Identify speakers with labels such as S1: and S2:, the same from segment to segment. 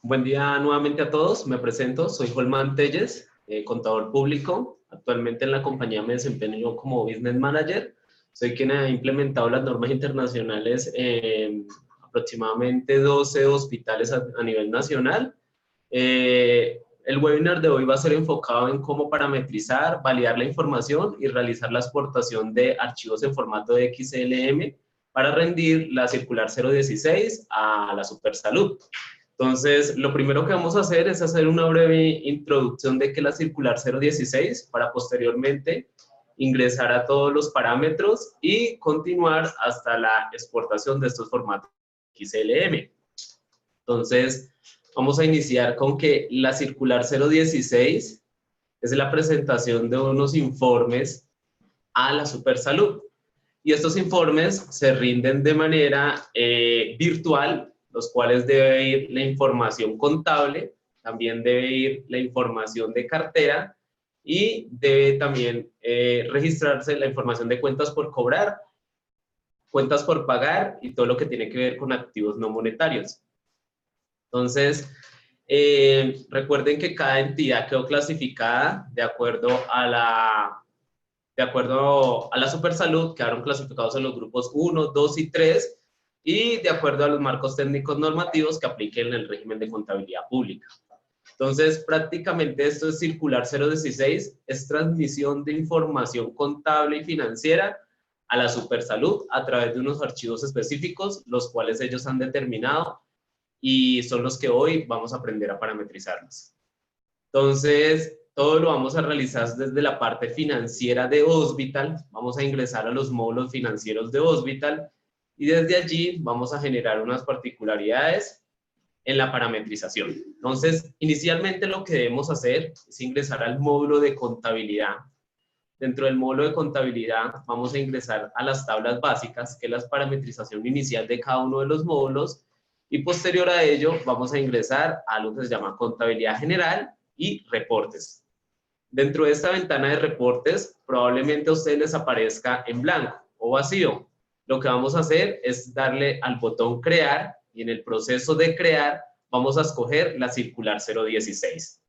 S1: Buen día nuevamente a todos. Me presento, soy Holman Telles, contador público. Actualmente en la compañía me desempeño como Business Manager. Soy quien ha implementado las normas internacionales en aproximadamente 12 hospitales a nivel nacional. El webinar de hoy va a ser enfocado en cómo parametrizar, validar la información y realizar la exportación de archivos en formato de XLM para rendir la circular 016 a la Supersalud. Entonces, lo primero que vamos a hacer es hacer una breve introducción de qué es la circular 016 para posteriormente ingresar a todos los parámetros y continuar hasta la exportación de estos formatos XLM. Entonces, vamos a iniciar con que la circular 016 es la presentación de unos informes a la Supersalud. Y estos informes se rinden de manera virtual, los cuales debe ir la información contable, también debe ir la información de cartera y debe también registrarse la información de cuentas por cobrar, cuentas por pagar y todo lo que tiene que ver con activos no monetarios. Entonces, recuerden que cada entidad quedó clasificada de acuerdo a la Supersalud, quedaron clasificados en los grupos 1, 2 y 3, y de acuerdo a los marcos técnicos normativos que apliquen el régimen de contabilidad pública. Entonces, prácticamente esto es circular 016, es transmisión de información contable y financiera a la Supersalud a través de unos archivos específicos, los cuales ellos han determinado y son los que hoy vamos a aprender a parametrizarlos. Entonces, todo lo vamos a realizar desde la parte financiera de Hospital. Vamos a ingresar a los módulos financieros de Hospital y desde allí vamos a generar unas particularidades en la parametrización. Entonces, inicialmente lo que debemos hacer es ingresar al módulo de contabilidad. Dentro del módulo de contabilidad vamos a ingresar a las tablas básicas, que es la parametrización inicial de cada uno de los módulos, y posterior a ello vamos a ingresar a lo que se llama contabilidad general y reportes. Dentro de esta ventana de reportes, probablemente a ustedes les aparezca en blanco o vacío. Lo que vamos a hacer es darle al botón crear y en el proceso de crear vamos a escoger la circular 016.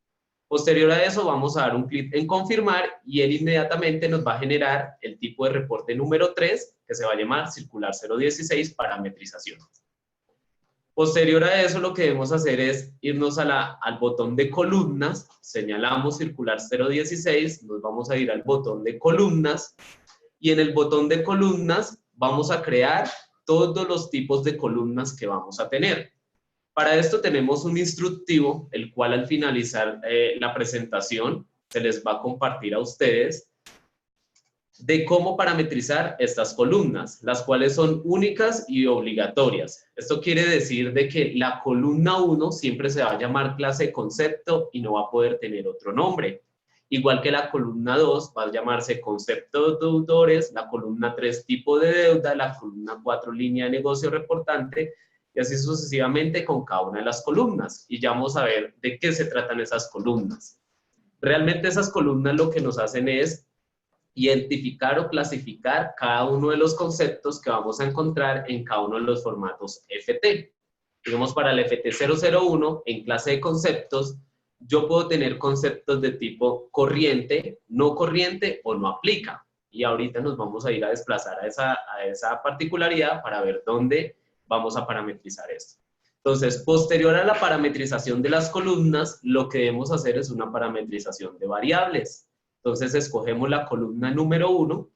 S1: Posterior a eso vamos a dar un clic en confirmar y él inmediatamente nos va a generar el tipo de reporte número 3 que se va a llamar circular 016 parametrización. Posterior a eso, lo que debemos hacer es irnos al botón de columnas, señalamos circular 016, nos vamos a ir al botón de columnas y en el botón de columnas vamos a crear todos los tipos de columnas que vamos a tener. Para esto tenemos un instructivo, el cual al finalizar la presentación se les va a compartir a ustedes de cómo parametrizar estas columnas, las cuales son únicas y obligatorias. Esto quiere decir de que la columna 1 siempre se va a llamar clase de concepto y no va a poder tener otro nombre. Igual que la columna 2 va a llamarse concepto de deudores, la columna 3 tipo de deuda, la columna 4 línea de negocio reportante y así sucesivamente con cada una de las columnas. Y ya vamos a ver de qué se tratan esas columnas. Realmente esas columnas lo que nos hacen es identificar o clasificar cada uno de los conceptos que vamos a encontrar en cada uno de los formatos FT. Digamos, para el FT 001, en clase de conceptos, yo puedo tener conceptos de tipo corriente, no corriente o no aplica. Y ahorita nos vamos a ir a desplazar a esa particularidad para ver dónde vamos a parametrizar esto. Entonces, posterior a la parametrización de las columnas, lo que debemos hacer es una parametrización de variables. Entonces, escogemos la columna número 1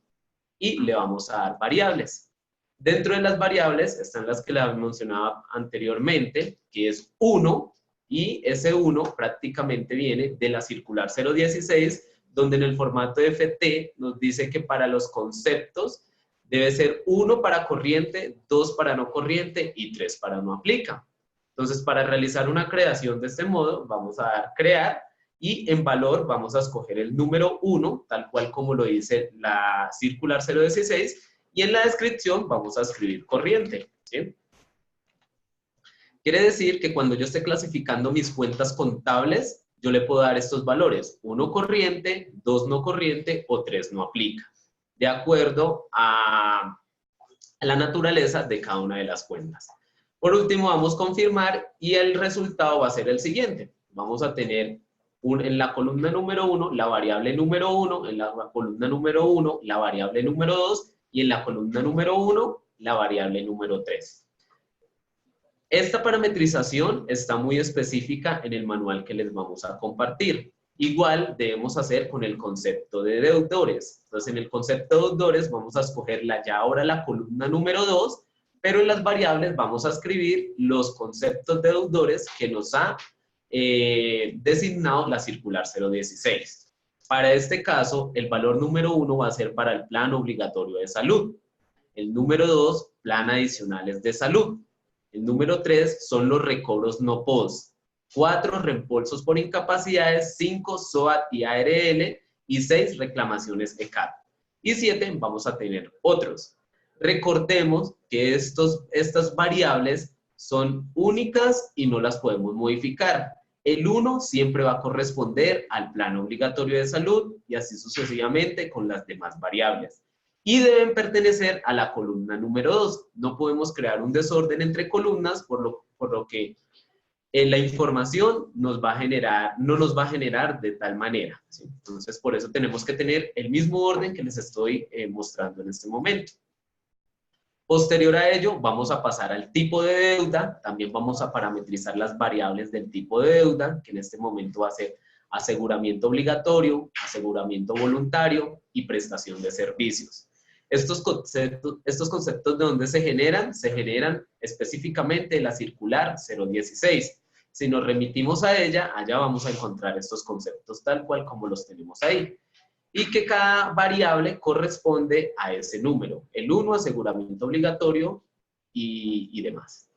S1: y le vamos a dar variables. Dentro de las variables están las que les mencionaba anteriormente, que es 1, y ese 1 prácticamente viene de la circular 016, donde en el formato de FT nos dice que para los conceptos debe ser 1 para corriente, 2 para no corriente y 3 para no aplica. Entonces, para realizar una creación de este modo, vamos a dar crear y en valor vamos a escoger el número 1, tal cual como lo dice la circular 016, y en la descripción vamos a escribir corriente, ¿sí? Quiere decir que cuando yo esté clasificando mis cuentas contables, yo le puedo dar estos valores, 1 corriente, 2 no corriente o 3 no aplica, de acuerdo a la naturaleza de cada una de las cuentas. Por último, vamos a confirmar y el resultado va a ser el siguiente. Vamos a tener en la columna número 1 la variable número 1, en la columna número 1 la variable número 2 y en la columna número 1 la variable número 3. Esta parametrización está muy específica en el manual que les vamos a compartir. Igual debemos hacer con el concepto de deudores. Entonces, en el concepto de deudores vamos a escoger ahora la columna número 2, pero en las variables vamos a escribir los conceptos de deudores que nos ha designado la circular 016. Para este caso, el valor número 1 va a ser para el plan obligatorio de salud. El número 2, plan adicionales de salud. El número 3 son los recobros no POS. 4, reembolsos por incapacidades. 5, SOAT y ARL. Y 6, reclamaciones ECAT. Y 7, vamos a tener otros. Recordemos que estas variables son únicas y no las podemos modificar. El 1 siempre va a corresponder al plan obligatorio de salud y así sucesivamente con las demás variables. Y deben pertenecer a la columna número 2. No podemos crear un desorden entre columnas, por lo que la información no nos va a generar de tal manera, ¿sí? Entonces, por eso tenemos que tener el mismo orden que les estoy mostrando en este momento. Posterior a ello, vamos a pasar al tipo de deuda. También vamos a parametrizar las variables del tipo de deuda, que en este momento va a ser aseguramiento obligatorio, aseguramiento voluntario y prestación de servicios. Estos conceptos ¿de dónde se generan? Se generan específicamente en la circular 016. Si nos remitimos a ella, allá vamos a encontrar estos conceptos tal cual como los tenemos ahí. Y que cada variable corresponde a ese número. El 1, aseguramiento obligatorio y demás.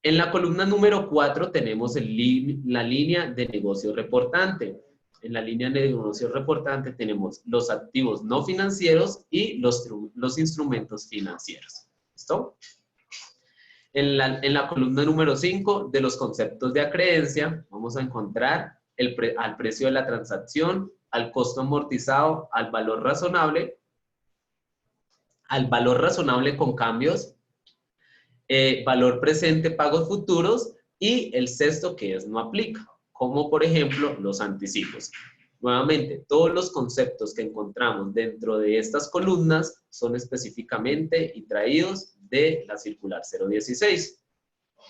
S1: En la columna número 4 tenemos la línea de negocio reportante. En la línea de negocio reportante tenemos los activos no financieros y los instrumentos financieros. ¿Listo? En la columna número 5 de los conceptos de acreencia vamos a encontrar al precio de la transacción, al costo amortizado, al valor razonable con cambios, valor presente, pagos futuros y el sexto que es no aplica, como por ejemplo los anticipos. Nuevamente, todos los conceptos que encontramos dentro de estas columnas son específicamente y traídos de la circular 016.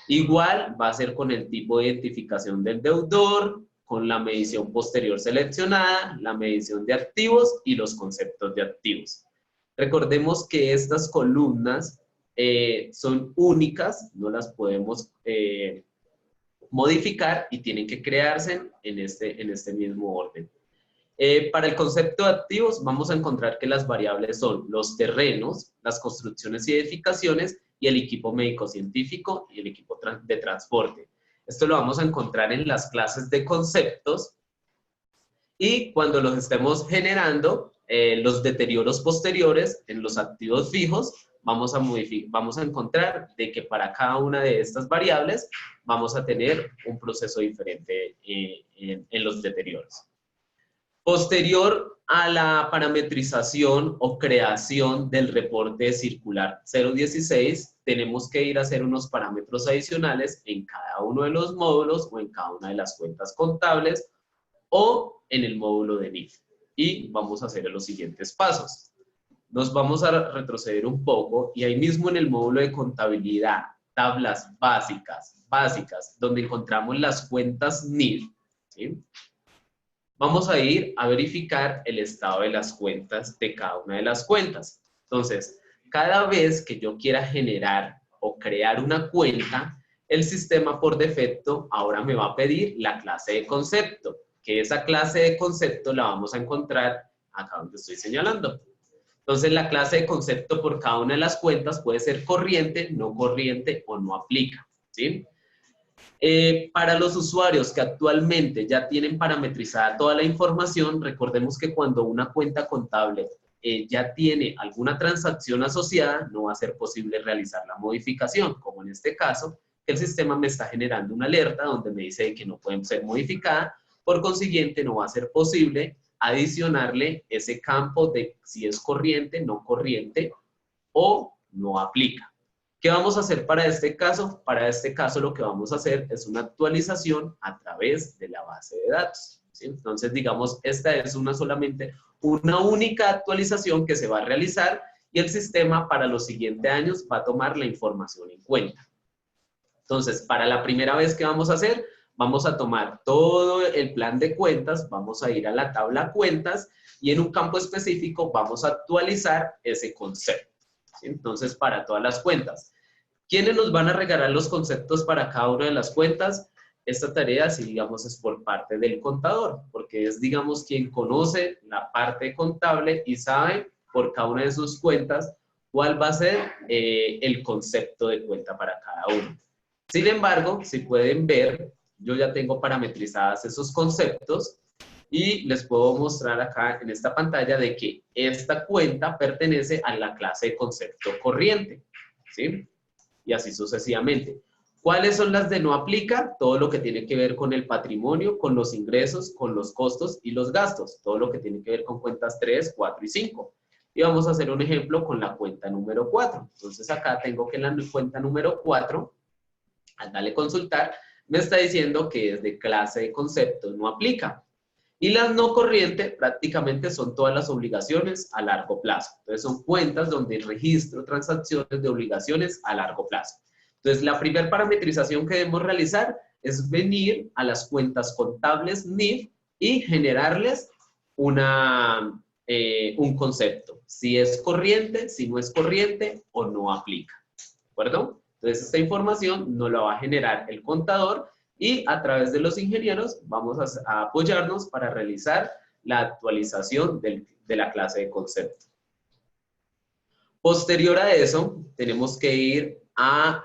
S1: Igual va a ser con el tipo de identificación del deudor, con la medición posterior seleccionada, la medición de activos y los conceptos de activos. Recordemos que estas columnas son únicas, no las podemos modificar y tienen que crearse en este mismo orden. Para el concepto de activos vamos a encontrar que las variables son los terrenos, las construcciones y edificaciones y el equipo médico-científico y el equipo de transporte. Esto lo vamos a encontrar en las clases de conceptos y cuando los estemos generando, los deterioros posteriores en los activos fijos, vamos a encontrar de que para cada una de estas variables vamos a tener un proceso diferente en los deterioros. Posterior a la parametrización o creación del reporte circular 016, tenemos que ir a hacer unos parámetros adicionales en cada uno de los módulos o en cada una de las cuentas contables o en el módulo de NIF. Y vamos a hacer los siguientes pasos. Nos vamos a retroceder un poco y ahí mismo en el módulo de contabilidad, tablas básicas, donde encontramos las cuentas NIF, ¿sí? Vamos a ir a verificar el estado de las cuentas de cada una de las cuentas. Entonces, cada vez que yo quiera generar o crear una cuenta, el sistema por defecto ahora me va a pedir la clase de concepto, que esa clase de concepto la vamos a encontrar acá donde estoy señalando. Entonces, la clase de concepto por cada una de las cuentas puede ser corriente, no corriente o no aplica, ¿sí? Para los usuarios que actualmente ya tienen parametrizada toda la información, recordemos que cuando una cuenta contable ya tiene alguna transacción asociada, no va a ser posible realizar la modificación, como en este caso, que el sistema me está generando una alerta donde me dice que no pueden ser modificada, por consiguiente no va a ser posible adicionarle ese campo de si es corriente, no corriente o no aplica. ¿Qué vamos a hacer para este caso? Para este caso lo que vamos a hacer es una actualización a través de la base de datos, ¿sí? Entonces, digamos, esta es solamente una única actualización que se va a realizar y el sistema para los siguientes años va a tomar la información en cuenta. Entonces, para la primera vez que vamos a hacer, vamos a tomar todo el plan de cuentas, vamos a ir a la tabla cuentas y en un campo específico vamos a actualizar ese concepto, ¿sí? Entonces, para todas las cuentas. ¿Quiénes nos van a regalar los conceptos para cada una de las cuentas? Esta tarea, si digamos, es por parte del contador, porque es, digamos, quien conoce la parte contable y sabe por cada una de sus cuentas cuál va a ser el concepto de cuenta para cada uno. Sin embargo, si pueden ver, yo ya tengo parametrizadas esos conceptos y les puedo mostrar acá en esta pantalla de que esta cuenta pertenece a la clase de concepto corriente, ¿sí? Y así sucesivamente. ¿Cuáles son las de no aplica? Todo lo que tiene que ver con el patrimonio, con los ingresos, con los costos y los gastos. Todo lo que tiene que ver con cuentas 3, 4 y 5. Y vamos a hacer un ejemplo con la cuenta número 4. Entonces acá tengo que la cuenta número 4, al darle consultar, me está diciendo que es de clase de conceptos, no aplica. Y las no corrientes prácticamente son todas las obligaciones a largo plazo. Entonces son cuentas donde registro transacciones de obligaciones a largo plazo. Entonces la primera parametrización que debemos realizar es venir a las cuentas contables NIF y generarles un concepto. Si es corriente, si no es corriente o no aplica. ¿De acuerdo? Entonces esta información nos la va a generar el contador y a través de los ingenieros vamos a apoyarnos para realizar la actualización de la clase de concepto. Posterior a eso, tenemos que ir a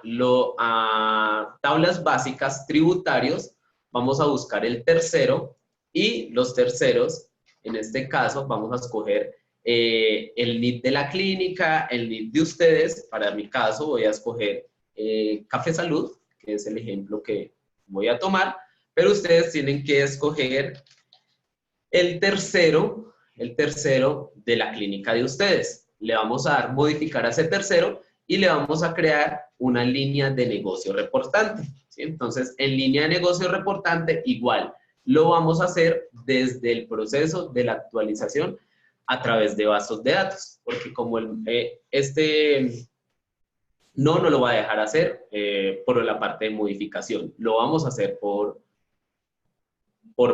S1: tablas básicas tributarios. Vamos a buscar el tercero y los terceros, en este caso, vamos a escoger el NID de la clínica, el NID de ustedes. Para mi caso voy a escoger Café Salud, que es el ejemplo que voy a tomar, pero ustedes tienen que escoger el tercero de la clínica de ustedes. Le vamos a dar modificar a ese tercero y le vamos a crear una línea de negocio reportante, ¿sí? Entonces, en línea de negocio reportante, igual, lo vamos a hacer desde el proceso de la actualización a través de bases de datos, porque como no lo va a dejar hacer por la parte de modificación. Lo vamos a hacer por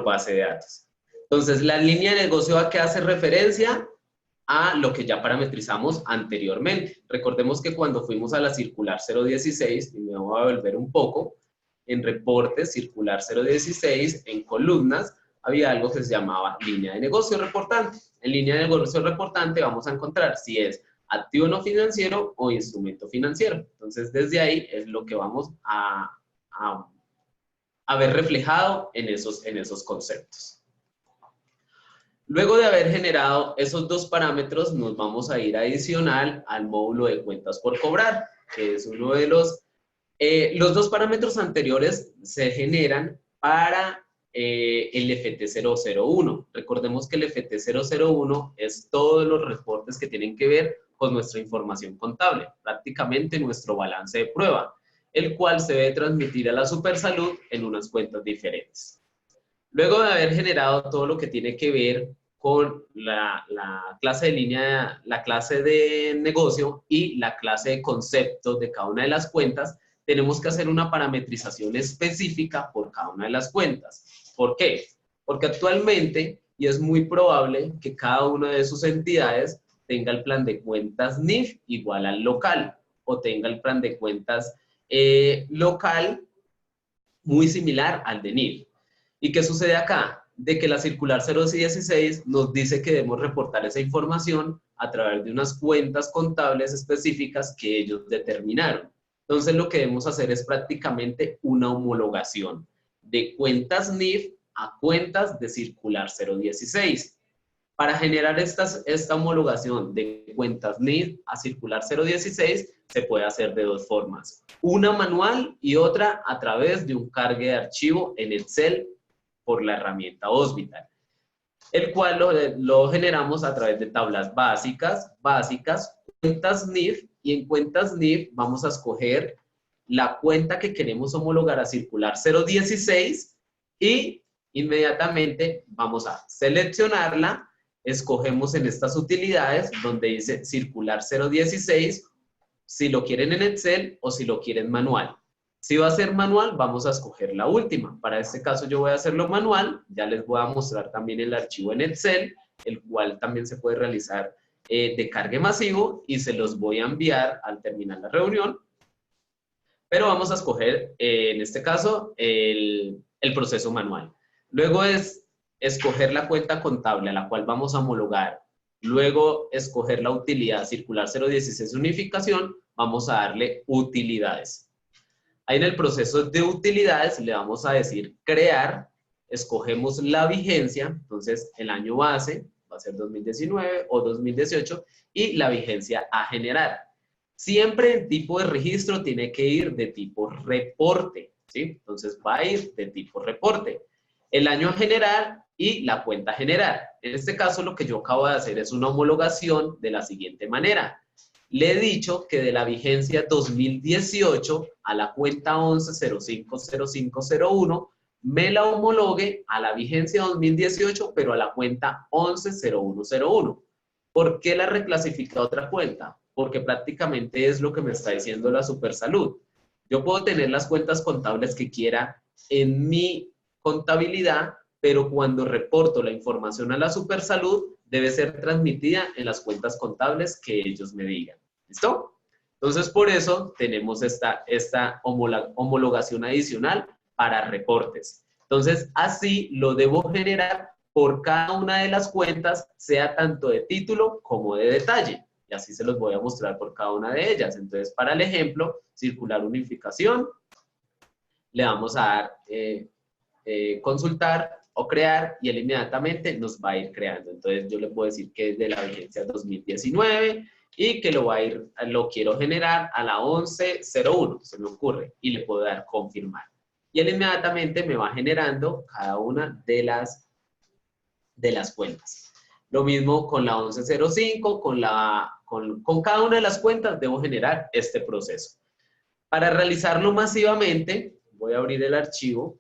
S1: base de datos. Entonces, la línea de negocio a que hace referencia a lo que ya parametrizamos anteriormente. Recordemos que cuando fuimos a la circular 016, y me voy a volver un poco, en reportes, circular 016, en columnas, había algo que se llamaba línea de negocio reportante. En línea de negocio reportante vamos a encontrar si es activo no financiero o instrumento financiero. Entonces, desde ahí es lo que vamos a ver reflejado en esos conceptos. Luego de haber generado esos dos parámetros, nos vamos a ir adicional al módulo de cuentas por cobrar, que es uno de los dos parámetros anteriores se generan para el FT001. Recordemos que el FT001 es todos los reportes que tienen que ver con nuestra información contable, prácticamente nuestro balance de prueba, el cual se debe transmitir a la Supersalud en unas cuentas diferentes. Luego de haber generado todo lo que tiene que ver con la clase de línea, la clase de negocio y la clase de conceptos de cada una de las cuentas, tenemos que hacer una parametrización específica por cada una de las cuentas. ¿Por qué? Porque actualmente, y es muy probable que cada una de sus entidades tenga el plan de cuentas NIF igual al local, o tenga el plan de cuentas local muy similar al de NIF. ¿Y qué sucede acá? De que la circular 016 nos dice que debemos reportar esa información a través de unas cuentas contables específicas que ellos determinaron. Entonces, lo que debemos hacer es prácticamente una homologación de cuentas NIF a cuentas de circular 016. Para generar esta homologación de cuentas NIF a circular 016 se puede hacer de dos formas. Una manual y otra a través de un cargue de archivo en Excel por la herramienta Hospital, el cual lo generamos a través de tablas básicas, cuentas NIF y en cuentas NIF vamos a escoger la cuenta que queremos homologar a circular 016 y inmediatamente vamos a seleccionarla, escogemos en estas utilidades donde dice circular 016, si lo quieren en Excel o si lo quieren manual. Si va a ser manual, vamos a escoger la última. Para este caso yo voy a hacerlo manual, ya les voy a mostrar también el archivo en Excel, el cual también se puede realizar de cargue masivo y se los voy a enviar al terminar la reunión. Pero vamos a escoger, en este caso, el proceso manual. Luego es escoger la cuenta contable a la cual vamos a homologar. Luego escoger la utilidad circular 016 unificación, vamos a darle utilidades. Ahí en el proceso de utilidades le vamos a decir crear, escogemos la vigencia, entonces el año base va a ser 2019 o 2018 y la vigencia a generar. Siempre el tipo de registro tiene que ir de tipo reporte, ¿sí? Entonces va a ir de tipo reporte. El año a generar y la cuenta a generar. En este caso lo que yo acabo de hacer es una homologación de la siguiente manera. Le he dicho que de la vigencia 2018 a la cuenta 11050501 me la homologue a la vigencia 2018, pero a la cuenta 110101. ¿Por qué la reclasifica a otra cuenta? Porque prácticamente es lo que me está diciendo la Supersalud. Yo puedo tener las cuentas contables que quiera en mi contabilidad, pero cuando reporto la información a la Supersalud, debe ser transmitida en las cuentas contables que ellos me digan. ¿Listo? Entonces, por eso tenemos esta homologación adicional para reportes. Entonces, así lo debo generar por cada una de las cuentas, sea tanto de título como de detalle. Y así se los voy a mostrar por cada una de ellas. Entonces, para el ejemplo, circular unificación, le vamos a dar consultar o crear y él inmediatamente nos va a ir creando. Entonces, yo le puedo decir que es de la vigencia 2019 y que lo quiero generar a la 1101, se me ocurre, y le puedo dar confirmar. Y él inmediatamente me va generando cada una de las cuentas. Lo mismo con la 1105, con cada una de las cuentas debo generar este proceso. Para realizarlo masivamente, voy a abrir el archivo.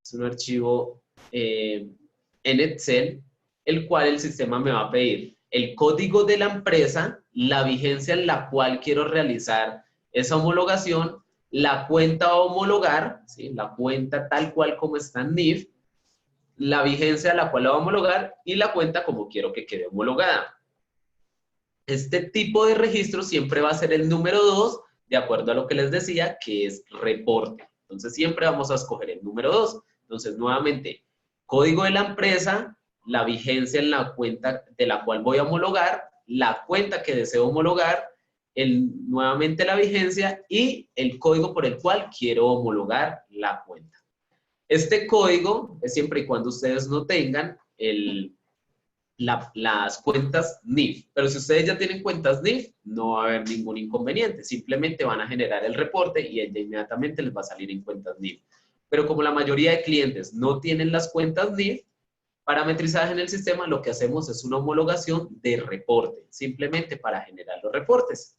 S1: Es un archivo en Excel, el cual el sistema me va a pedir el código de la empresa, la vigencia en la cual quiero realizar esa homologación, la cuenta a homologar, ¿sí? La cuenta tal cual como está en NIF, la vigencia a la cual la voy a homologar y la cuenta como quiero que quede homologada. Este tipo de registro siempre va a ser el número 2, de acuerdo a lo que les decía, que es reporte. Entonces, siempre vamos a escoger el número 2. Entonces, nuevamente, código de la empresa, la vigencia en la cuenta de la cual voy a homologar, la cuenta que deseo homologar, nuevamente la vigencia y el código por el cual quiero homologar la cuenta. Este código es siempre y cuando ustedes no tengan las cuentas NIF. Pero si ustedes ya tienen cuentas NIF, no va a haber ningún inconveniente. Simplemente van a generar el reporte y ella inmediatamente les va a salir en cuentas NIF. Pero como la mayoría de clientes no tienen las cuentas NIF parametrizadas en el sistema, lo que hacemos es una homologación de reporte, simplemente para generar los reportes.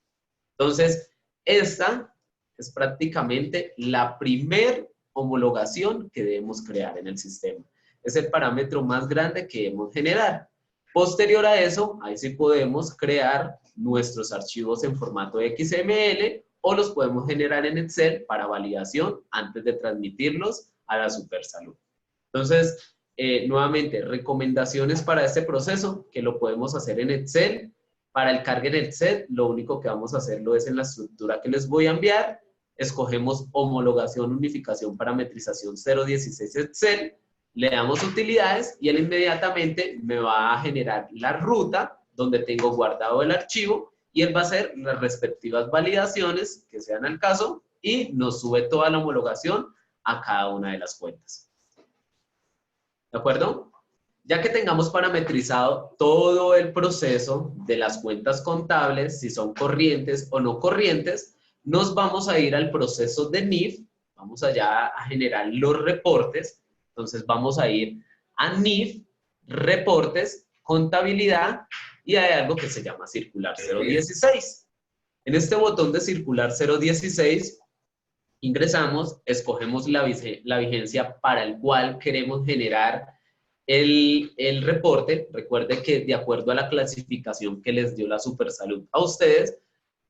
S1: Entonces, esta es prácticamente la primer homologación que debemos crear en el sistema. Es el parámetro más grande que debemos generar. Posterior a eso, ahí sí podemos crear nuestros archivos en formato XML o los podemos generar en Excel para validación antes de transmitirlos a la Supersalud. Entonces, nuevamente, recomendaciones para este proceso que lo podemos hacer en Excel. Para el cargue en Excel, lo único que vamos a hacerlo es en la estructura que les voy a enviar. Escogemos homologación, unificación, parametrización 016 Excel. Le damos utilidades y él inmediatamente me va a generar la ruta donde tengo guardado el archivo y él va a hacer las respectivas validaciones que sean al caso y nos sube toda la homologación a cada una de las cuentas. ¿De acuerdo? Ya que tengamos parametrizado todo el proceso de las cuentas contables, si son corrientes o no corrientes, nos vamos a ir al proceso de NIF, vamos allá a generar los reportes. Entonces vamos a ir a NIF, reportes, contabilidad y hay algo que se llama circular 016. En este botón de circular 016, ingresamos, escogemos la vigencia para el cual queremos generar el reporte. Recuerde que de acuerdo a la clasificación que les dio la Supersalud a ustedes,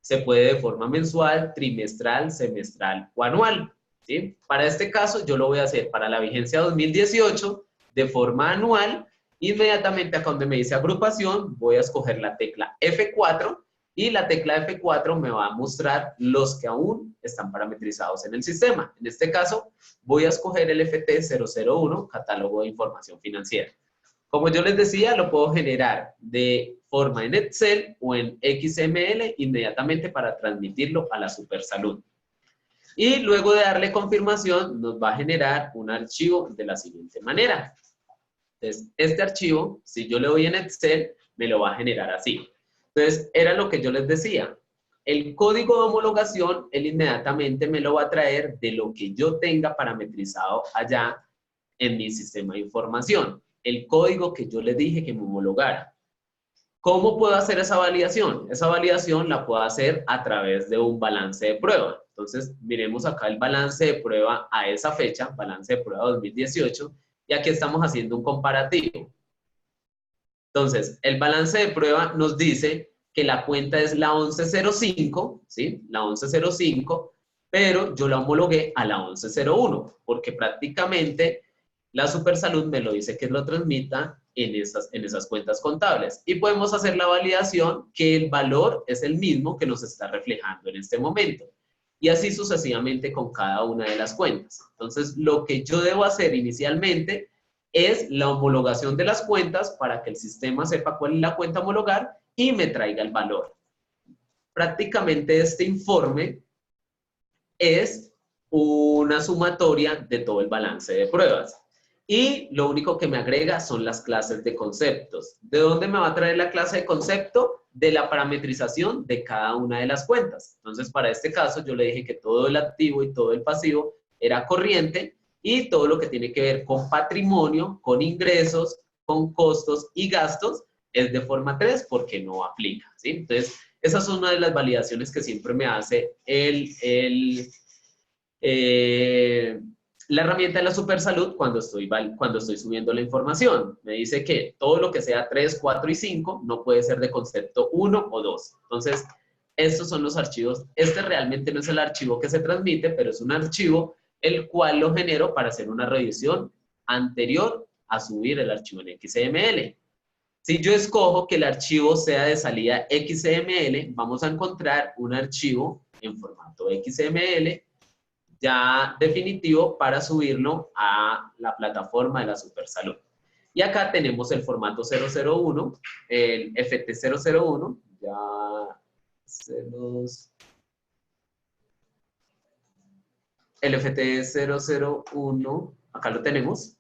S1: se puede de forma mensual, trimestral, semestral o anual, ¿sí? Para este caso, yo lo voy a hacer para la vigencia 2018 de forma anual. Inmediatamente acá donde me dice agrupación, voy a escoger la tecla F4 y la tecla F4 me va a mostrar los que aún están parametrizados en el sistema. En este caso, voy a escoger el FT001, catálogo de información financiera. Como yo les decía, lo puedo generar de forma en Excel o en XML inmediatamente para transmitirlo a la Supersalud. Y luego de darle confirmación, nos va a generar un archivo de la siguiente manera. Entonces, este archivo, si yo le doy en Excel, me lo va a generar así. Entonces, era lo que yo les decía. El código de homologación, él inmediatamente me lo va a traer de lo que yo tenga parametrizado allá en mi sistema de información. El código que yo le dije que me homologara. ¿Cómo puedo hacer esa validación? Esa validación la puedo hacer a través de un balance de prueba. Entonces, miremos acá el balance de prueba a esa fecha, balance de prueba 2018, y aquí estamos haciendo un comparativo. Entonces, el balance de prueba nos dice que la cuenta es la 1105, ¿sí? La 1105, pero yo la homologué a la 1101, porque prácticamente la Supersalud me lo dice que lo transmita en esas cuentas contables. Y podemos hacer la validación que el valor es el mismo que nos está reflejando en este momento. Y así sucesivamente con cada una de las cuentas. Entonces, lo que yo debo hacer inicialmente es la homologación de las cuentas para que el sistema sepa cuál es la cuenta a homologar y me traiga el valor. Prácticamente este informe es una sumatoria de todo el balance de pruebas. Y lo único que me agrega son las clases de conceptos. ¿De dónde me va a traer la clase de concepto? De la parametrización de cada una de las cuentas. Entonces, para este caso, yo le dije que todo el activo y todo el pasivo era corriente y todo lo que tiene que ver con patrimonio, con ingresos, con costos y gastos es de forma 3 porque no aplica, ¿sí? Entonces, esa es una de las validaciones que siempre me hace la herramienta de la Supersalud cuando estoy subiendo la información. Me dice que todo lo que sea 3, 4 y 5 no puede ser de concepto 1 o 2. Entonces, estos son los archivos. Este realmente no es el archivo que se transmite, pero es un archivo el cual lo genero para hacer una revisión anterior a subir el archivo en XML. Si yo escojo que el archivo sea de salida XML, vamos a encontrar un archivo en formato XML ya definitivo para subirlo a la plataforma de la Supersalud. Y acá tenemos el formato 001, el FT001, ya el FT001, acá lo tenemos,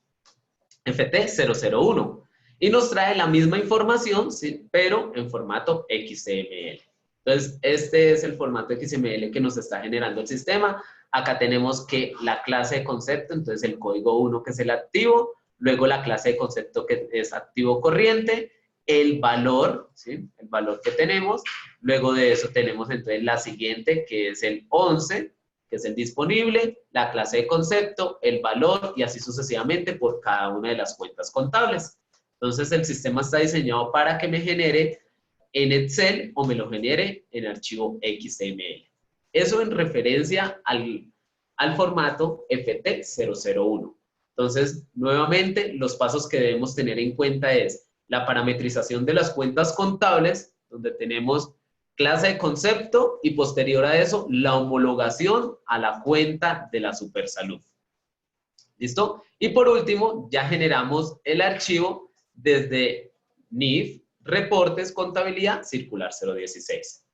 S1: FT001, y nos trae la misma información, ¿sí? Pero en formato XML. Entonces, este es el formato XML que nos está generando el sistema. Acá tenemos que la clase de concepto, entonces el código 1 que es el activo, luego la clase de concepto que es activo corriente, el valor, ¿sí? El valor que tenemos, luego de eso tenemos entonces la siguiente que es el 11, que es el disponible, la clase de concepto, el valor y así sucesivamente por cada una de las cuentas contables. Entonces el sistema está diseñado para que me genere en Excel o me lo genere en archivo XML. Eso en referencia al formato FT001. Entonces, nuevamente, los pasos que debemos tener en cuenta es la parametrización de las cuentas contables, donde tenemos clase de concepto y posterior a eso, la homologación a la cuenta de la Supersalud. ¿Listo? Y por último, ya generamos el archivo desde NIF, reportes, contabilidad, circular 016.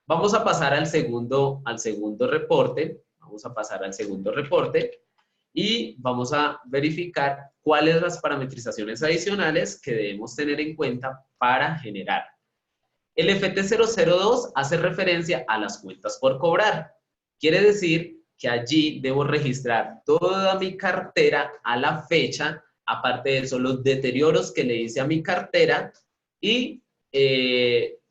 S1: Vamos a pasar al segundo reporte. Vamos a pasar al segundo reporte y vamos a verificar cuáles son las parametrizaciones adicionales que debemos tener en cuenta para generar. El FT002 hace referencia a las cuentas por cobrar. Quiere decir que allí debo registrar toda mi cartera a la fecha, aparte de eso, los deterioros que le hice a mi cartera y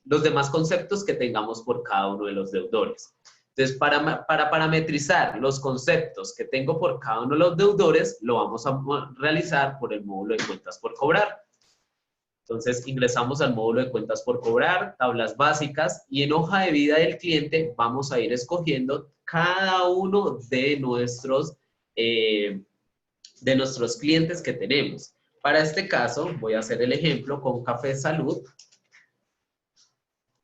S1: los demás conceptos que tengamos por cada uno de los deudores. Entonces, para parametrizar los conceptos que tengo por cada uno de los deudores, lo vamos a realizar por el módulo de cuentas por cobrar. Entonces, ingresamos al módulo de cuentas por cobrar, tablas básicas, y en hoja de vida del cliente vamos a ir escogiendo cada uno de nuestros clientes que tenemos. Para este caso, voy a hacer el ejemplo con Café Salud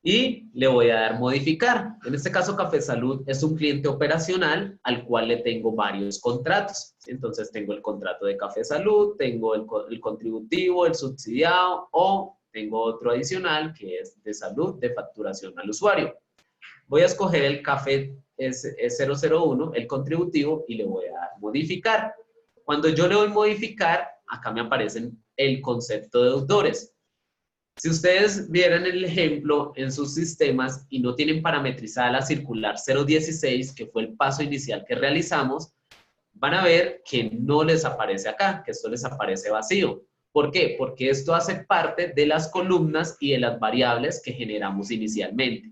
S1: y le voy a dar modificar. En este caso, Café Salud es un cliente operacional al cual le tengo varios contratos. Entonces, tengo el contrato de Café Salud, tengo el contributivo, el subsidiado, o tengo otro adicional que es de salud, de facturación al usuario. Voy a escoger el Café 001, el contributivo, y le voy a dar modificar. Cuando yo le doy modificar, acá me aparecen el concepto de deudores. Si ustedes vieran el ejemplo en sus sistemas y no tienen parametrizada la circular 016, que fue el paso inicial que realizamos, van a ver que no les aparece acá, que esto les aparece vacío. ¿Por qué? Porque esto hace parte de las columnas y de las variables que generamos inicialmente.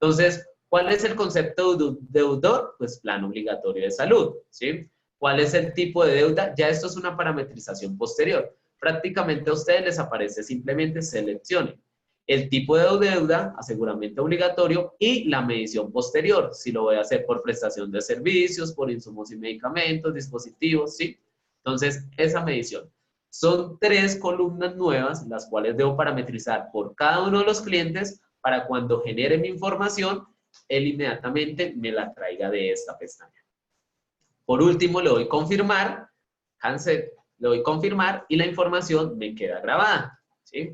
S1: Entonces, ¿cuál es el concepto de deudor? Pues plan obligatorio de salud, ¿sí? ¿Cuál es el tipo de deuda? Ya esto es una parametrización posterior. Prácticamente a ustedes les aparece simplemente seleccionen el tipo de deuda, aseguramiento obligatorio y la medición posterior. Si lo voy a hacer por prestación de servicios, por insumos y medicamentos, dispositivos, ¿sí? Entonces, esa medición. Son 3 columnas nuevas, las cuales debo parametrizar por cada uno de los clientes para cuando genere mi información, él inmediatamente me la traiga de esta pestaña. Por último, le doy confirmar, cancel, le doy confirmar y la información me queda grabada, ¿sí?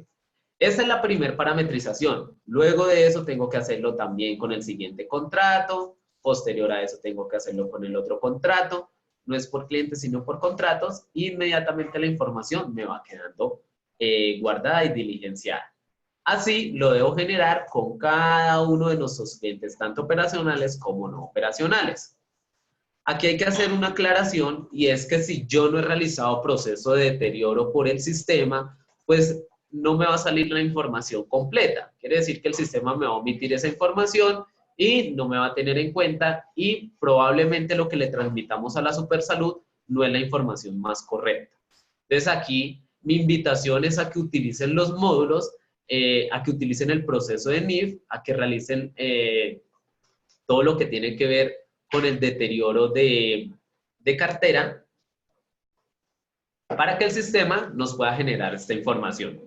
S1: Esta es la primera parametrización. Luego de eso tengo que hacerlo también con el siguiente contrato. Posterior a eso tengo que hacerlo con el otro contrato. No es por clientes, sino por contratos. Inmediatamente la información me va quedando guardada y diligenciada. Así lo debo generar con cada uno de nuestros clientes, tanto operacionales como no operacionales. Aquí hay que hacer una aclaración y es que si yo no he realizado proceso de deterioro por el sistema, pues no me va a salir la información completa. Quiere decir que el sistema me va a omitir esa información y no me va a tener en cuenta y probablemente lo que le transmitamos a la Supersalud no es la información más correcta. Entonces aquí mi invitación es a que utilicen los módulos, a que utilicen el proceso de NIF, a que realicen todo lo que tiene que ver con el deterioro de cartera para que el sistema nos pueda generar esta información.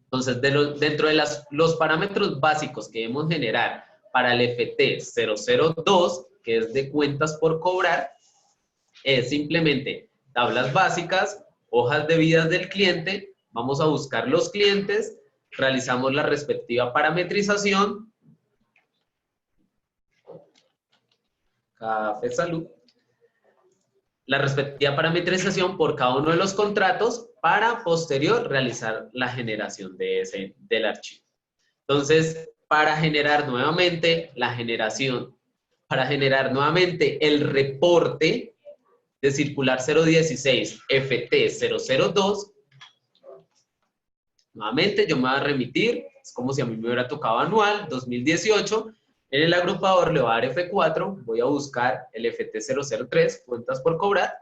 S1: Entonces, dentro de los parámetros básicos que debemos generar para el FT 002, que es de cuentas por cobrar, es simplemente tablas básicas, hojas de vidas del cliente, vamos a buscar los clientes, realizamos la respectiva parametrización, Café Salud, la respectiva parametrización por cada uno de los contratos para posterior realizar la generación del archivo. Entonces, para generar nuevamente el reporte de circular 016 FT 002, nuevamente yo me voy a remitir, es como si a mí me hubiera tocado anual, 2018, en el agrupador le voy a dar F4, voy a buscar el FT 003, cuentas por cobrar,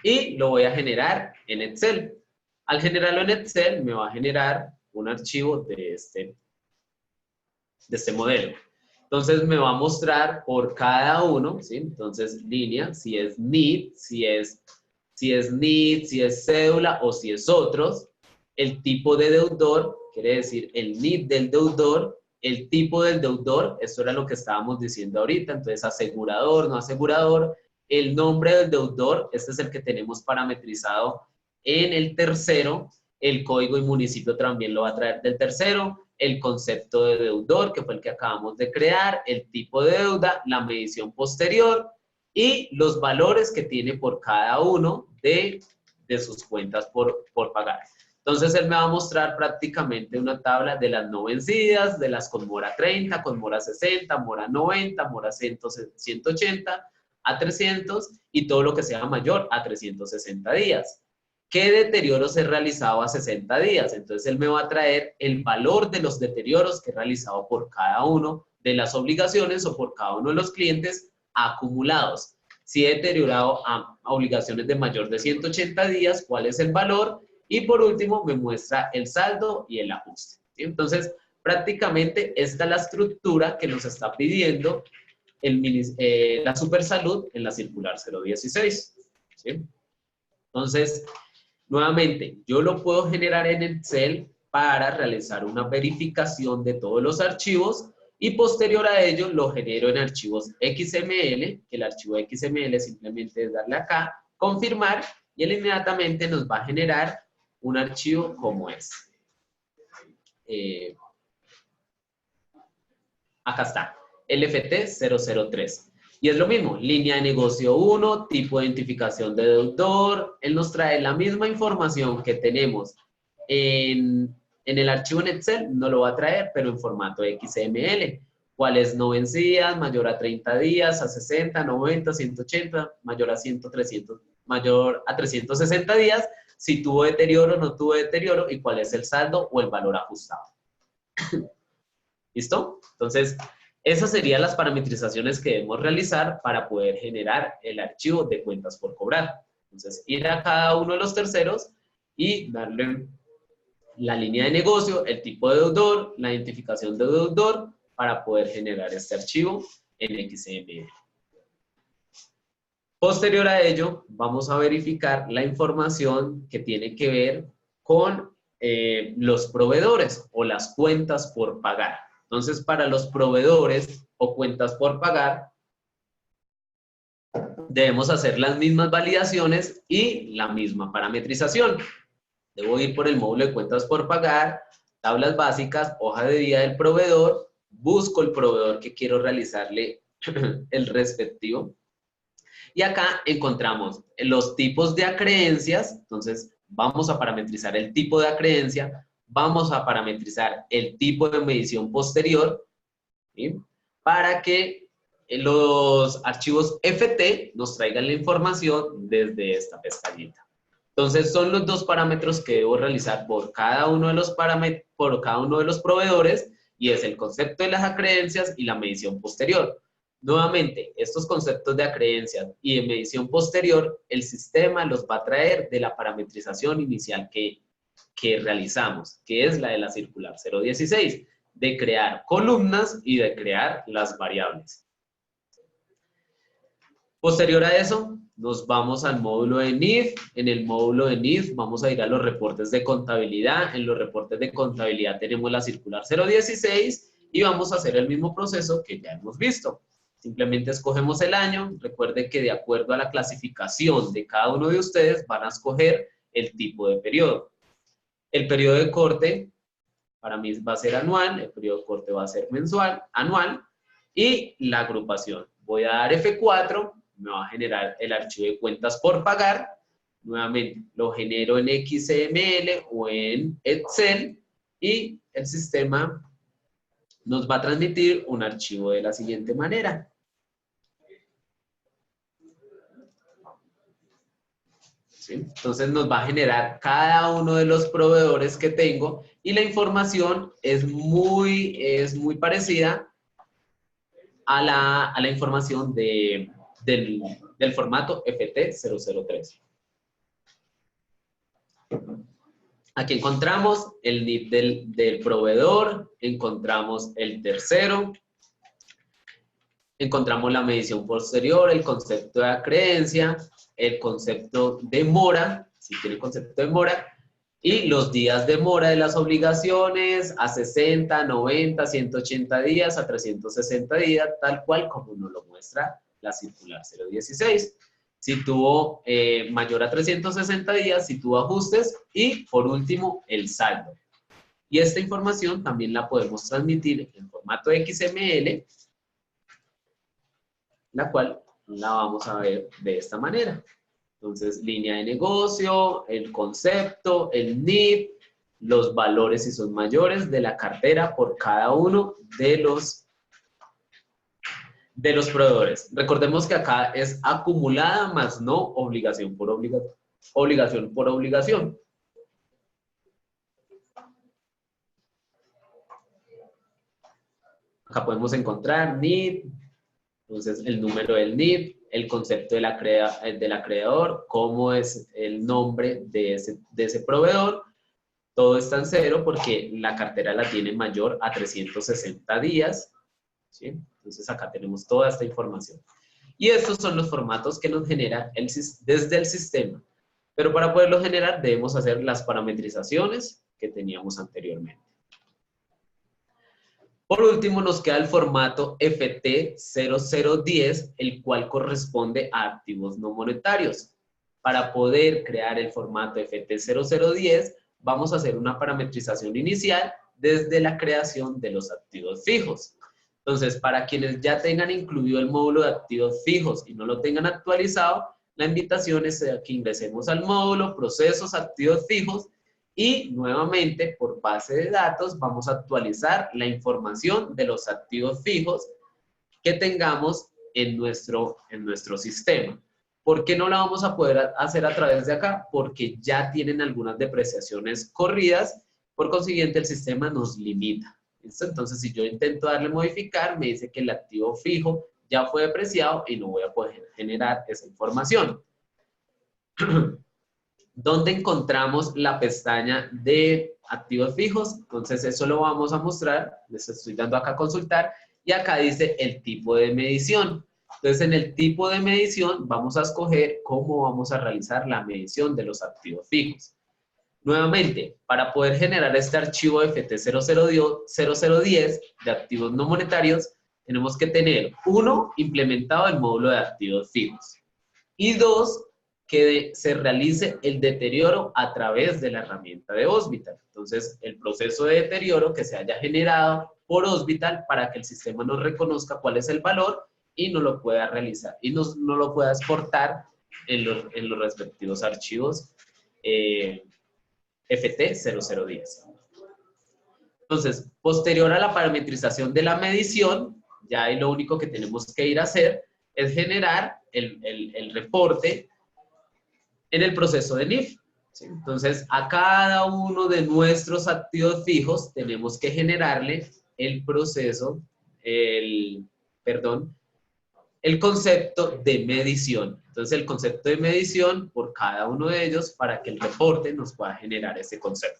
S1: y lo voy a generar en Excel. Al generarlo en Excel me va a generar un archivo de este modelo. Entonces me va a mostrar por cada uno, ¿sí? Entonces línea, si es NID, si es NID, si es cédula o si es otros, el tipo de deudor, quiere decir el NID del deudor, el tipo del deudor, esto era lo que estábamos diciendo ahorita, entonces asegurador, no asegurador, el nombre del deudor, este es el que tenemos parametrizado en el tercero, el código y municipio también lo va a traer del tercero, el concepto de deudor, que fue el que acabamos de crear, el tipo de deuda, la medición posterior y los valores que tiene por cada uno de sus cuentas por pagar. Entonces, él me va a mostrar prácticamente una tabla de las no vencidas, de las con mora 30, con mora 60, mora 90, mora 180, a 300 y todo lo que sea mayor a 360 días. qué deterioros he realizado a 60 días. Entonces, él me va a traer el valor de los deterioros que he realizado por cada uno de las obligaciones o por cada uno de los clientes acumulados. Si he deteriorado a obligaciones de mayor de 180 días, ¿cuál es el valor? Y por último, me muestra el saldo y el ajuste. ¿Sí? Entonces, prácticamente esta es la estructura que nos está pidiendo la Supersalud en la circular 016. ¿Sí? Entonces, nuevamente, yo lo puedo generar en Excel para realizar una verificación de todos los archivos y posterior a ello lo genero en archivos XML. El archivo XML simplemente es darle acá, confirmar, y él inmediatamente nos va a generar un archivo como este. Acá está, LFT 003. Y es lo mismo, línea de negocio 1, tipo de identificación de deudor. Él nos trae la misma información que tenemos en el archivo en Excel, no lo va a traer, pero en formato XML. ¿Cuáles no vencidas? Mayor a 30 días, a 60, 90, 180, mayor a 100, 300, mayor a 360 días. Si tuvo deterioro, no tuvo deterioro, y cuál es el saldo o el valor ajustado. ¿Listo? Entonces, esas serían las parametrizaciones que debemos realizar para poder generar el archivo de cuentas por cobrar. Entonces, ir a cada uno de los terceros y darle la línea de negocio, el tipo de deudor, la identificación de deudor, para poder generar este archivo en XML. Posterior a ello, vamos a verificar la información que tiene que ver con los proveedores o las cuentas por pagar. Entonces, para los proveedores o cuentas por pagar, debemos hacer las mismas validaciones y la misma parametrización. Debo ir por el módulo de cuentas por pagar, tablas básicas, hoja de vida del proveedor, busco el proveedor que quiero realizarle el respectivo. Y acá encontramos los tipos de acreencias. Entonces, vamos a parametrizar el tipo de acreencia, vamos a parametrizar el tipo de medición posterior, ¿sí? Para que los archivos FT nos traigan la información desde esta pestañita. Entonces, son los dos parámetros que debo realizar por cada uno de los proveedores, y es el concepto de las acreencias y la medición posterior. Nuevamente, estos conceptos de acreencias y de medición posterior, el sistema los va a traer de la parametrización inicial que realizamos, que es la de la circular 016, de crear columnas y de crear las variables. Posterior a eso, nos vamos al módulo de NIF. En el módulo de NIF vamos a ir a los reportes de contabilidad. En los reportes de contabilidad tenemos la circular 016 y vamos a hacer el mismo proceso que ya hemos visto. Simplemente escogemos el año. Recuerde que de acuerdo a la clasificación de cada uno de ustedes van a escoger el tipo de periodo. El periodo de corte para mí va a ser anual, el periodo de corte va a ser mensual, anual, y la agrupación. Voy a dar F4, me va a generar el archivo de cuentas por pagar. Nuevamente lo genero en XML o en Excel y el sistema nos va a transmitir un archivo de la siguiente manera. ¿Sí? Entonces nos va a generar cada uno de los proveedores que tengo y la información es muy parecida a la información del formato FT003. Aquí encontramos el NIF del proveedor, encontramos el tercero, encontramos la medición posterior, el concepto de acreencia, el concepto de mora, si tiene concepto de mora, y los días de mora de las obligaciones a 60, 90, 180 días, a 360 días, tal cual como nos lo muestra la circular 016. Si tuvo mayor a 360 días, si tuvo ajustes, y por último, el saldo. Y esta información también la podemos transmitir en formato XML, la cual la vamos a ver de esta manera. Entonces, línea de negocio, el concepto, el NIF, los valores si son mayores de la cartera por cada uno de los proveedores. Recordemos que acá es acumulada más no obligación por obligación. obligación por obligación. Acá podemos encontrar need, entonces el número del need, el concepto del acreedor, cómo es el nombre de ese proveedor. Todo está en cero porque la cartera la tiene mayor a 360 días. ¿Sí? Entonces acá tenemos toda esta información. Y estos son los formatos que nos genera desde el sistema. Pero para poderlo generar debemos hacer las parametrizaciones que teníamos anteriormente. Por último nos queda el formato FT0010, el cual corresponde a activos no monetarios. Para poder crear el formato FT0010 vamos a hacer una parametrización inicial desde la creación de los activos fijos. Entonces, para quienes ya tengan incluido el módulo de activos fijos y no lo tengan actualizado, la invitación es que ingresemos al módulo procesos activos fijos y nuevamente por base de datos vamos a actualizar la información de los activos fijos que tengamos en nuestro sistema. ¿Por qué no la vamos a poder hacer a través de acá? Porque ya tienen algunas depreciaciones corridas, por consiguiente el sistema nos limita. ¿Listo? Entonces, si yo intento darle modificar, me dice que el activo fijo ya fue depreciado y no voy a poder generar esa información. ¿Dónde encontramos la pestaña de activos fijos? Entonces, eso lo vamos a mostrar. Les estoy dando acá a consultar. Y acá dice el tipo de medición. Entonces, en el tipo de medición vamos a escoger cómo vamos a realizar la medición de los activos fijos. Nuevamente, para poder generar este archivo FT0010 de activos no monetarios, tenemos que tener, 1, implementado el módulo de activos fijos. Y 2, que se realice el deterioro a través de la herramienta de Osvital. Entonces, el proceso de deterioro que se haya generado por Osvital para que el sistema nos reconozca cuál es el valor y nos lo pueda realizar y nos lo pueda exportar en los respectivos archivos FT0010. Entonces, posterior a la parametrización de la medición, ya ahí lo único que tenemos que ir a hacer es generar el reporte en el proceso de NIF. ¿Sí? Entonces, a cada uno de nuestros activos fijos tenemos que generarle el proceso, el concepto de medición. Entonces, el concepto de medición por cada uno de ellos para que el reporte nos pueda generar ese concepto.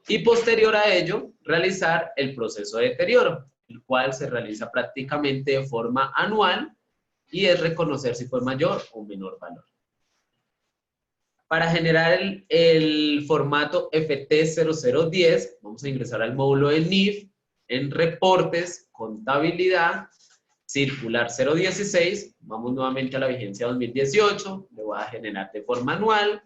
S1: Y posterior a ello, realizar el proceso de deterioro, el cual se realiza prácticamente de forma anual y es reconocer si fue mayor o menor valor. Para generar el formato FT0010, vamos a ingresar al módulo de NIF, en reportes, contabilidad, circular 016, vamos nuevamente a la vigencia 2018, le voy a generar de forma anual,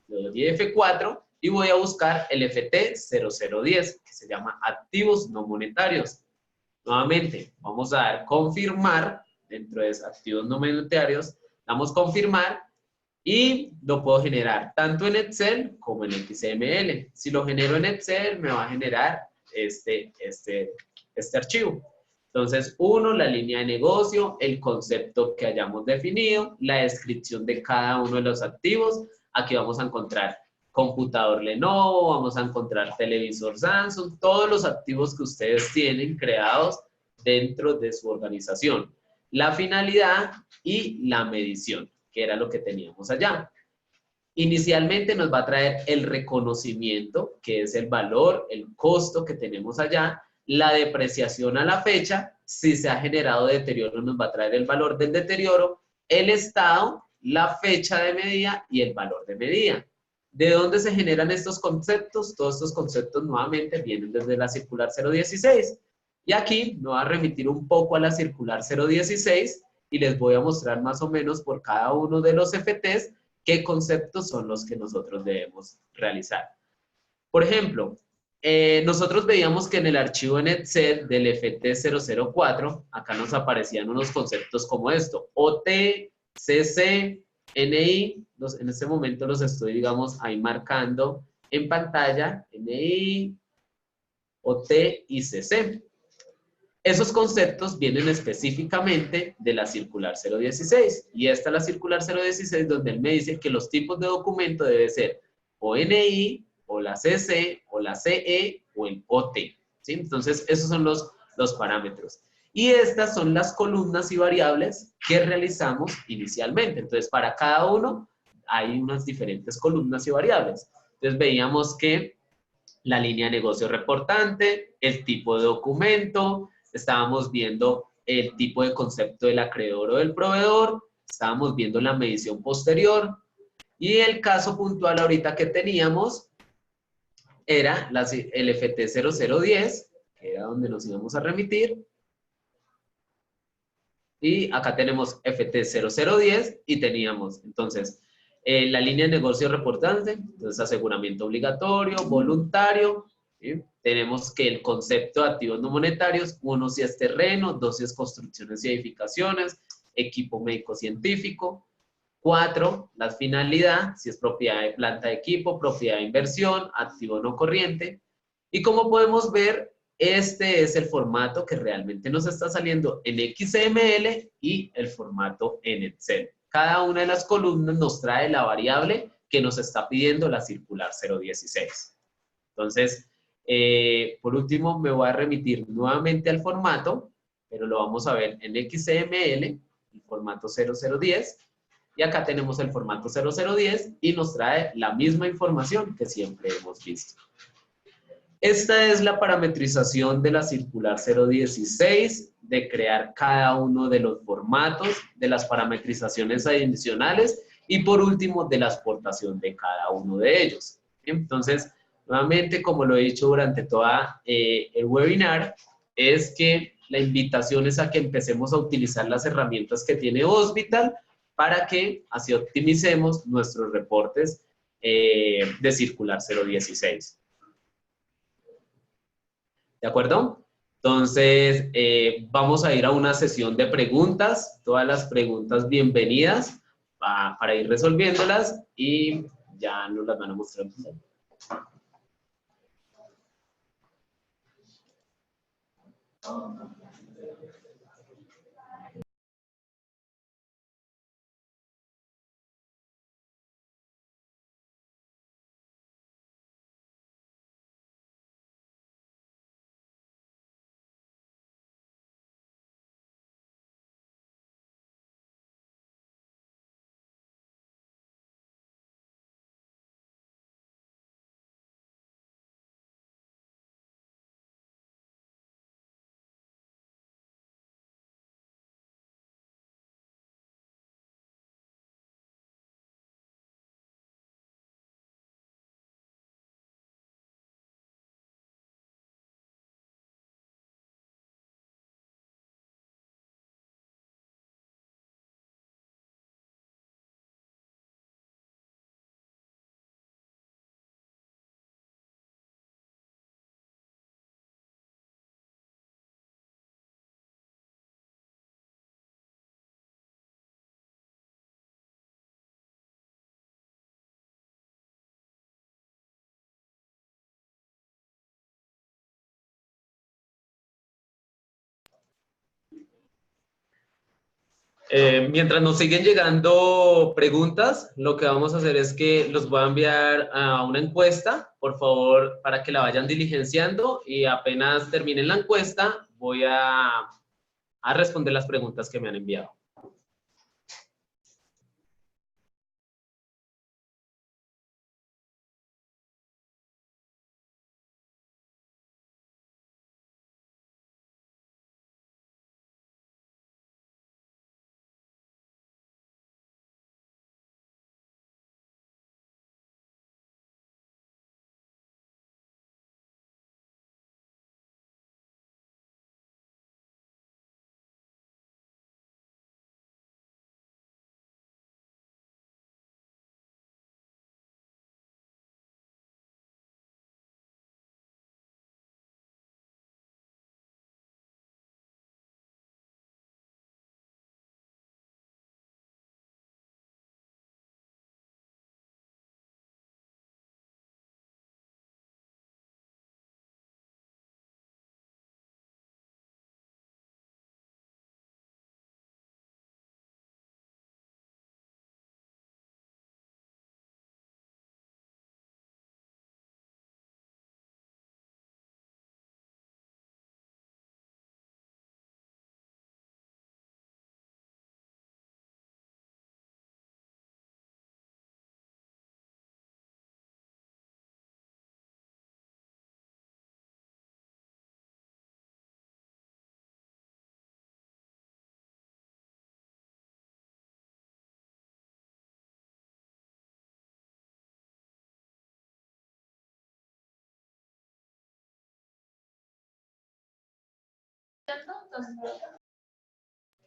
S1: le doy F4 y voy a buscar el FT0010, que se llama activos no monetarios. Nuevamente, vamos a dar confirmar, dentro de activos no monetarios, damos confirmar y lo puedo generar tanto en Excel como en XML. Si lo genero en Excel, me va a generar este archivo. Entonces, 1, la línea de negocio, el concepto que hayamos definido, la descripción de cada uno de los activos. Aquí vamos a encontrar computador Lenovo, vamos a encontrar televisor Samsung, todos los activos que ustedes tienen creados dentro de su organización. La finalidad y la medición, que era lo que teníamos allá. Inicialmente nos va a traer el reconocimiento, que es el valor, el costo que tenemos allá, la depreciación a la fecha, si se ha generado deterioro nos va a traer el valor del deterioro, el estado, la fecha de medida y el valor de medida. ¿De dónde se generan estos conceptos? Todos estos conceptos nuevamente vienen desde la circular 016. Y aquí me voy a remitir un poco a la circular 016 y les voy a mostrar más o menos por cada uno de los FTs qué conceptos son los que nosotros debemos realizar. Por ejemplo, nosotros veíamos que en el archivo en Excel del FT004, acá nos aparecían unos conceptos como esto, OT, CC, NI, en este momento los estoy, digamos, ahí marcando en pantalla, NI, OT y CC. Esos conceptos vienen específicamente de la circular 016 y esta es la circular 016 donde él me dice que los tipos de documento debe ser o NI, o la CC, o la CE, o el OT. ¿Sí? Entonces, esos son los parámetros. Y estas son las columnas y variables que realizamos inicialmente. Entonces, para cada uno hay unas diferentes columnas y variables. Entonces, veíamos que la línea de negocio reportante, el tipo de documento, estábamos viendo el tipo de concepto del acreedor o del proveedor, estábamos viendo la medición posterior y el caso puntual ahorita que teníamos era el FT 0010, que era donde nos íbamos a remitir, y acá tenemos FT 0010 y teníamos entonces la línea de negocio reportante, entonces aseguramiento obligatorio, voluntario, ¿sí? Tenemos que el concepto de activos no monetarios, uno si es terreno, dos si es construcciones y edificaciones, equipo médico científico, 4, la finalidad, si es propiedad de planta de equipo, propiedad de inversión, activo no corriente. Y como podemos ver, este es el formato que realmente nos está saliendo en XML y el formato en Excel. Cada una de las columnas nos trae la variable que nos está pidiendo la circular 016. Entonces, por último, me voy a remitir nuevamente al formato, pero lo vamos a ver en XML, el formato 0010. Y acá tenemos el formato 0010 y nos trae la misma información que siempre hemos visto. Esta es la parametrización de la circular 016, de crear cada uno de los formatos, de las parametrizaciones adicionales y por último de la exportación de cada uno de ellos. Entonces, nuevamente, como lo he dicho durante toda el webinar, es que la invitación es a que empecemos a utilizar las herramientas que tiene Hospital para que así optimicemos nuestros reportes de circular 016. ¿De acuerdo? Entonces, vamos a ir a una sesión de preguntas, todas las preguntas bienvenidas para ir resolviéndolas y ya nos las van a mostrar. Mientras nos siguen llegando preguntas, lo que vamos a hacer es que los voy a enviar a una encuesta, por favor, para que la vayan diligenciando y apenas terminen la encuesta, voy a responder las preguntas que me han enviado.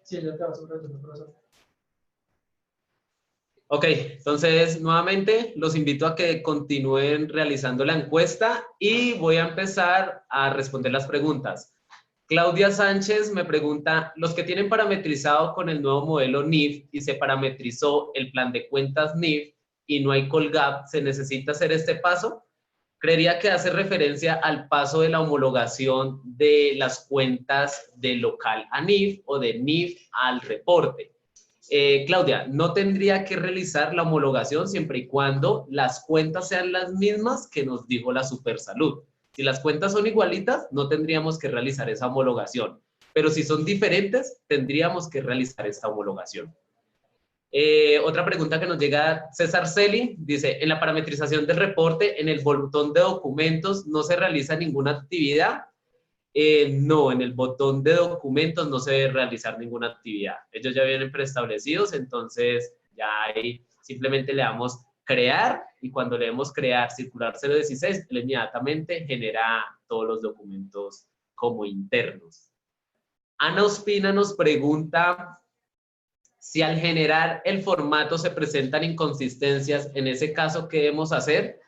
S2: Sí, ya te vas a profesor.
S1: Ok, entonces nuevamente los invito a que continúen realizando la encuesta y voy a empezar a responder las preguntas. Claudia Sánchez me pregunta, los que tienen parametrizado con el nuevo modelo NIF y se parametrizó el plan de cuentas NIF y no hay Colgap, ¿se necesita hacer este paso? Creería que hace referencia al paso de la homologación de las cuentas de local a NIF o de NIF al reporte. Claudia, no tendría que realizar la homologación siempre y cuando las cuentas sean las mismas que nos dijo la Supersalud. Si las cuentas son igualitas, no tendríamos que realizar esa homologación. Pero si son diferentes, tendríamos que realizar esta homologación. Otra pregunta que nos llega César Celi, dice, en la parametrización del reporte, en el botón de documentos, ¿no se realiza ninguna actividad? No, en el botón de documentos no se debe realizar ninguna actividad. Ellos ya vienen preestablecidos, entonces ya ahí simplemente le damos crear y cuando le demos crear circular 016, él inmediatamente genera todos los documentos como internos. Ana Ospina nos pregunta si al generar el formato se presentan inconsistencias, en ese caso, ¿qué debemos hacer?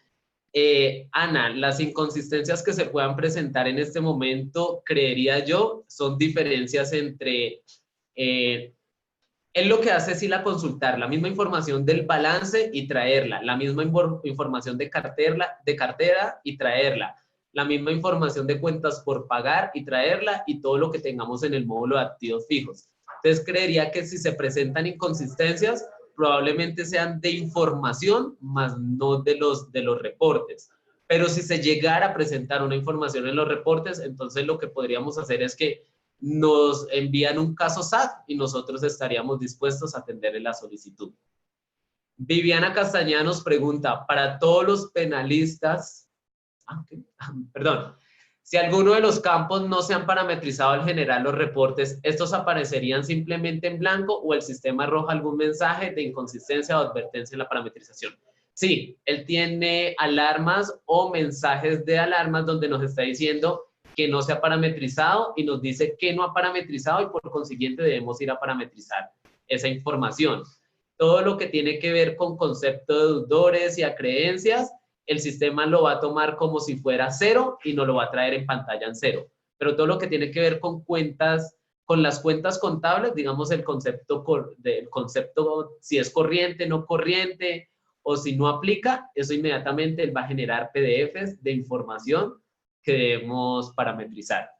S1: Ana, las inconsistencias que se puedan presentar en este momento, creería yo, son diferencias entre, él lo que hace es ir a consultar la misma información del balance y traerla, la misma información de cartera y traerla, la misma información de cuentas por pagar y traerla y todo lo que tengamos en el módulo de activos fijos. Entonces, creería que si se presentan inconsistencias, probablemente sean de información, más no de los reportes. Pero si se llegara a presentar una información en los reportes, entonces lo que podríamos hacer es que nos envían un caso SAT y nosotros estaríamos dispuestos a atender la solicitud. Viviana Castañeda nos pregunta, para todos los penalistas, perdón, si alguno de los campos no se han parametrizado al generar los reportes, ¿estos aparecerían simplemente en blanco o el sistema arroja algún mensaje de inconsistencia o advertencia en la parametrización? Sí, él tiene alarmas o mensajes de alarmas donde nos está diciendo que no se ha parametrizado y nos dice que no ha parametrizado y por consiguiente debemos ir a parametrizar esa información. Todo lo que tiene que ver con concepto de deudores y acreencias, el sistema lo va a tomar como si fuera cero y nos lo va a traer en pantalla en cero. Pero todo lo que tiene que ver con cuentas, con las cuentas contables, digamos el concepto si es corriente, no corriente o si no aplica, eso inmediatamente él va a generar PDFs de información que debemos parametrizar.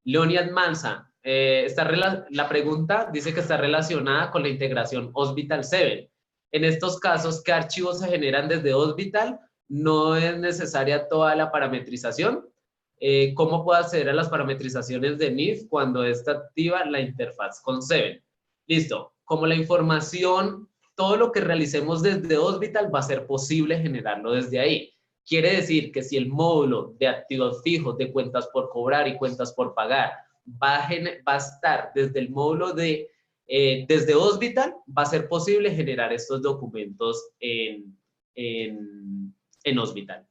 S1: Leonidas Mansa, la pregunta dice que está relacionada con la integración Hospital 7. En estos casos, ¿qué archivos se generan desde Hospital? No es necesaria toda la parametrización. ¿Cómo puedo acceder a las parametrizaciones de NIF cuando está activa la interfaz con 7? Listo. Como la información, todo lo que realicemos desde Hospital va a ser posible generarlo desde ahí. Quiere decir que si el módulo de activos fijos, de cuentas por cobrar y cuentas por pagar va a estar desde el módulo desde Hospital, va a ser posible generar estos documentos en Hospital.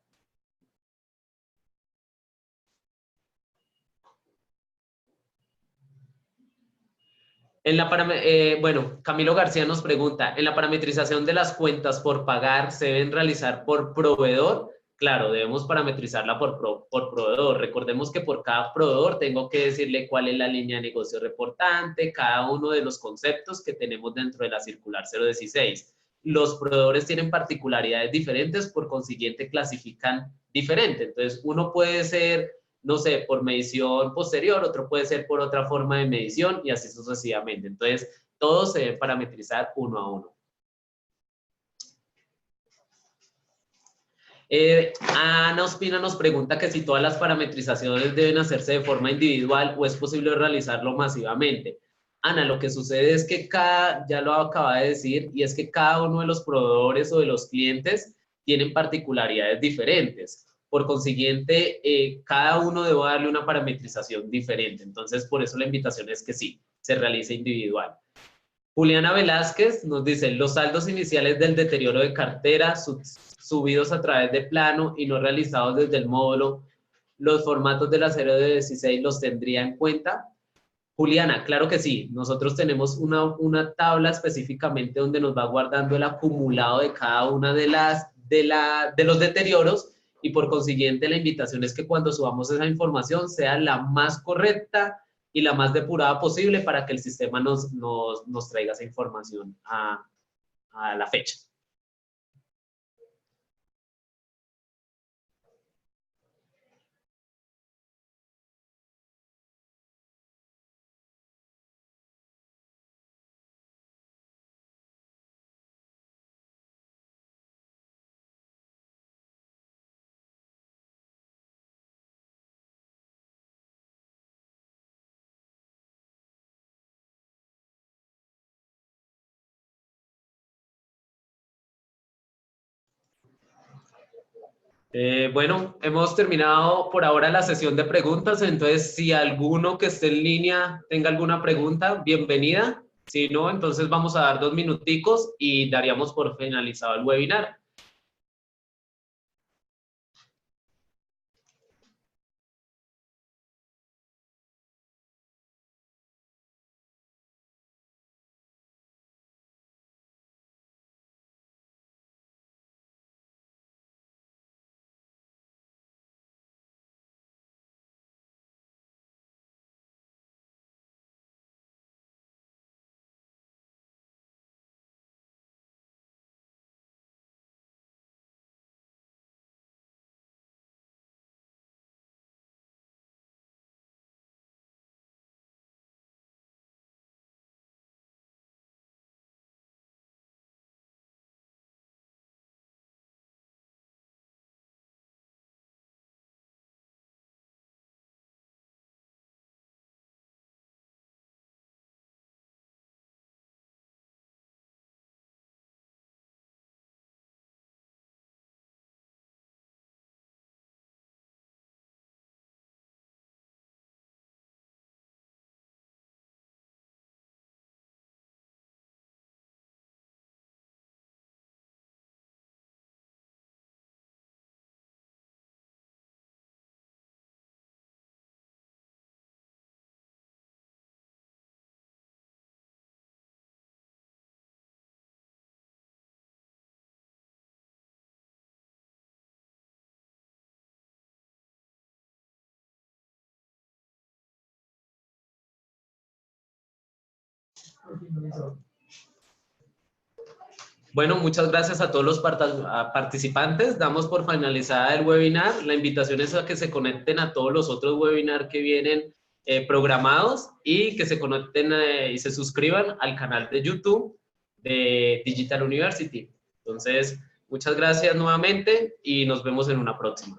S1: Bueno, Camilo García nos pregunta, ¿en la parametrización de las cuentas por pagar se deben realizar por proveedor? Claro, debemos parametrizarla por proveedor. Recordemos que por cada proveedor tengo que decirle cuál es la línea de negocio reportante, cada uno de los conceptos que tenemos dentro de la circular 016. Los proveedores tienen particularidades diferentes, por consiguiente clasifican diferente. Entonces, uno puede ser, no sé, por medición posterior, otro puede ser por otra forma de medición y así sucesivamente. Entonces, todos se deben parametrizar uno a uno. Ana Ospina nos pregunta que si todas las parametrizaciones deben hacerse de forma individual o es posible realizarlo masivamente. Ana, lo que sucede es que ya lo acaba de decir, y es que cada uno de los proveedores o de los clientes tienen particularidades diferentes. Por consiguiente, cada uno debe darle una parametrización diferente. Entonces, por eso la invitación es que sí, se realice individual. Juliana Velázquez nos dice, los saldos iniciales del deterioro de cartera subidos a través de plano y no realizados desde el módulo, los formatos de la serie de 16 los tendría en cuenta. Juliana, claro que sí. Nosotros tenemos una tabla específicamente donde nos va guardando el acumulado de cada una de los deterioros y por consiguiente la invitación es que cuando subamos esa información sea la más correcta y la más depurada posible para que el sistema nos traiga esa información a la fecha. Bueno, hemos terminado por ahora la sesión de preguntas, entonces si alguno que esté en línea tenga alguna pregunta, bienvenida. Si no, entonces vamos a dar 2 minuticos y daríamos por finalizado el webinar. Bueno, muchas gracias a todos los participantes. Damos por finalizada el webinar. La invitación es a que se conecten a todos los otros webinars que vienen programados y que se conecten y se suscriban al canal de YouTube de Digital University. Entonces, muchas gracias nuevamente y nos vemos en una próxima.